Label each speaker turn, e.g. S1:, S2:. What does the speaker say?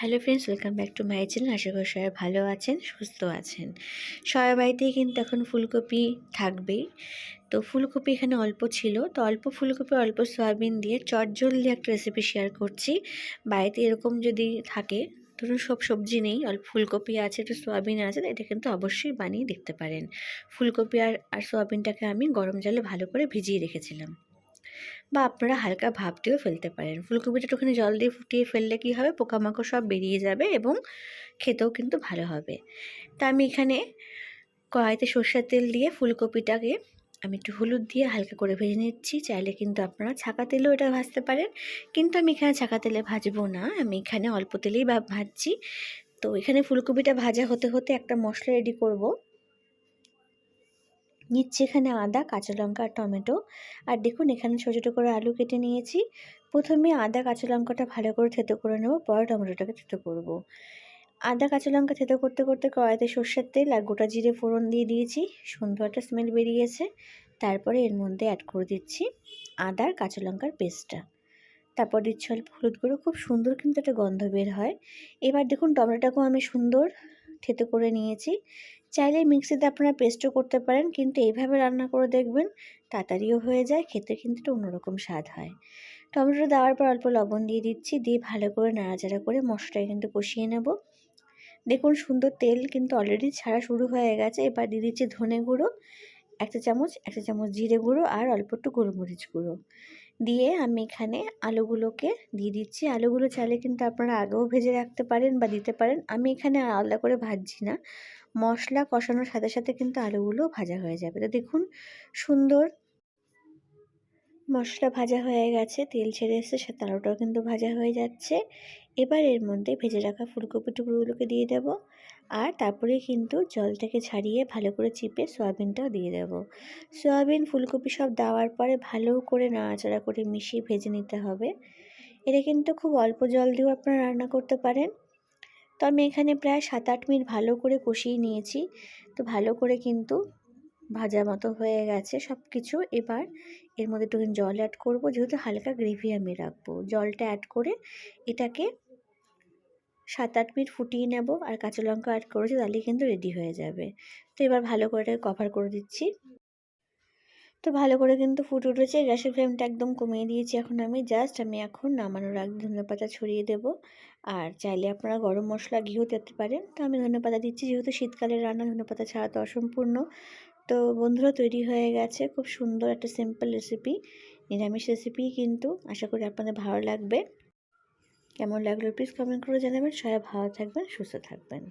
S1: Hello friends, welcome back to my channel. আশা করি সবাই ভালো আছেন, সুস্থ আছেন। সবার বাড়িতেই কিন্তু এখন ফুলকপি থাকবেই। তো ফুলকপি এখানে অল্প ছিল, তো অল্প ফুলকপি অল্প সয়াবিন দিয়ে চটজলদি একটা রেসিপি শেয়ার করছি। বাড়িতে এরকম যদি থাকে, ধরুন সব সবজি নেই, অল্প ফুলকপি আছে, একটু সয়াবিন আছে, এটা কিন্তু অবশ্যই বানিয়ে দেখতে পারেন। ফুলকপি আর সয়াবিনটাকে আমি গরম জলে ভালো করে ভিজিয়ে রেখেছিলাম, বা আপনারা হালকা ভাপ দিয়েও ফেলতে পারেন। ফুলকপিটা একটুখানি জল দিয়ে ফুটিয়ে ফেললে কী হবে, পোকামাকড় সব বেরিয়ে যাবে এবং খেতেও কিন্তু ভালো হবে। তা আমি এখানে কড়াইতে সর্ষের তেল দিয়ে ফুলকপিটাকে আমি একটু হলুদ দিয়ে হালকা করে ভেজে নিচ্ছি। চাইলে কিন্তু আপনারা ছাকা তেলেও এটা ভাজতে পারেন, কিন্তু আমি এখানে ছাকা তেলে ভাজবো না, আমি এখানে অল্প তেলেই ভাজছি। তো এখানে ফুলকপিটা ভাজা হতে হতে একটা মশলা রেডি করব। নিচ্ছি এখানে আদা, কাঁচা লঙ্কা আর টমেটো। আর দেখুন এখানে ছোটো ছোটো করে আলু কেটে নিয়েছি। প্রথমে আদা কাঁচা লঙ্কাটা ভালো করে থেতো করে নেব, পরে টমেটোটাকে থেতো করব। আদা কাঁচা লঙ্কা থেতো করতে করতে কড়াইতে সর্ষের তেল আর গোটা জিরে ফোড়ন দিয়ে দিয়েছি। সুন্দর একটা স্মেল বেরিয়েছে। তারপরে এর মধ্যে অ্যাড করে দিচ্ছি আদার কাঁচা লঙ্কার পেস্টটা। তারপর দিচ্ছি অল্প হলুদ গুঁড়ো। খুব সুন্দর কিন্তু একটা গন্ধ বের হয়। এবার দেখুন টমেটোটাকেও আমি সুন্দর থেতো করে নিয়েছি। চাইলে মিক্সিতে আপনারা পেস্টও করতে পারেন, কিন্তু এইভাবে রান্না করে দেখবেন, তাড়াতাড়িও হয়ে যায়, খেতে কিন্তু একটু অন্যরকম স্বাদ হয়। টমেটোটা দেওয়ার পর অল্প লবণ দিয়ে দিচ্ছি, দিয়ে ভালো করে নাড়াচাড়া করে মশলাটা কিন্তু কষিয়ে নেব। দেখুন সুন্দর তেল কিন্তু অলরেডি ছাড়া শুরু হয়ে গেছে। এবার দিয়ে দিচ্ছি ধনে গুঁড়ো একটা চামচ জিরে গুঁড়ো আর অল্প একটু গোলমরিচ গুঁড়ো দিয়ে আমি এখানে আলুগুলোকে দিয়ে দিচ্ছি। আলুগুলো চাইলে কিন্তু আপনারা আগেও ভেজে রাখতে পারেন বা দিতে পারেন। আমি এখানে আলাদা করে ভাজছি না, মশলা কষানোর সাথে সাথে কিন্তু আলুগুলো ভাজা হয়ে যাবে। তো দেখুন সুন্দর মশলা ভাজা হয়ে গেছে, তেল ছেড়ে এসেছে, সাথে আলুটাও কিন্তু ভাজা হয়ে যাচ্ছে। এবার এর মধ্যে ভেজে রাখা ফুলকপি টুকরোগুলোকে দিয়ে দেব, আর তারপরে কিন্তু জলটাকে ছাড়িয়ে ভালো করে চিপে সয়াবিনটাও দিয়ে দেব। সয়াবিন ফুলকপি সব দেওয়ার পরে ভালো করে নাড়াচাড়া করে মিশিয়ে ভেজে নিতে হবে। এটা কিন্তু খুব অল্প জল দিয়েও আপনারা রান্না করতে পারেন। তো আমি এখানে প্রায় 7-8 মিনিট ভালো করে কষিয়ে নিয়েছি। তো ভালো করে কিন্তু ভাজা মতো হয়ে গেছে সব কিছু। এবার এর মধ্যে একটুখানি জল অ্যাড করব, যেহেতু হালকা গ্রেভি আমি রাখবো। জলটা অ্যাড করে এটাকে 7-8 মিনিট ফুটিয়ে নেব, আর কাঁচা লঙ্কা অ্যাড করেছি, তাহলেই কিন্তু রেডি হয়ে যাবে। তো এবার ভালো করে এটাকে কভার করে দিচ্ছি। তো ভালো করে কিন্তু ফুটে উঠেছে, গ্যাসের ফ্লেমটা একদম কমিয়ে দিয়েছি। এখন আমি এখন নামানোর আগে ধনেপাতা ছড়িয়ে দেব। আর চাইলে আপনারা গরম মশলা ঘিও দিতে পারেন, তো আমি ধনেপাতা দিচ্ছি, যেহেতু শীতকালের রান্না ধনেপাতা ছাড়া তো অসম্পূর্ণ। তো বন্ধুরা, তৈরি হয়ে গেছে খুব সুন্দর একটা সিম্পল রেসিপি, নিরামিষ রেসিপি, কিন্তু আশা করি আপনাদের ভালো লাগবে। কেমন লাগলো প্লিজ কমেন্ট করে জানাবেন। সবাই ভালো থাকবেন, সুস্থ থাকবেন।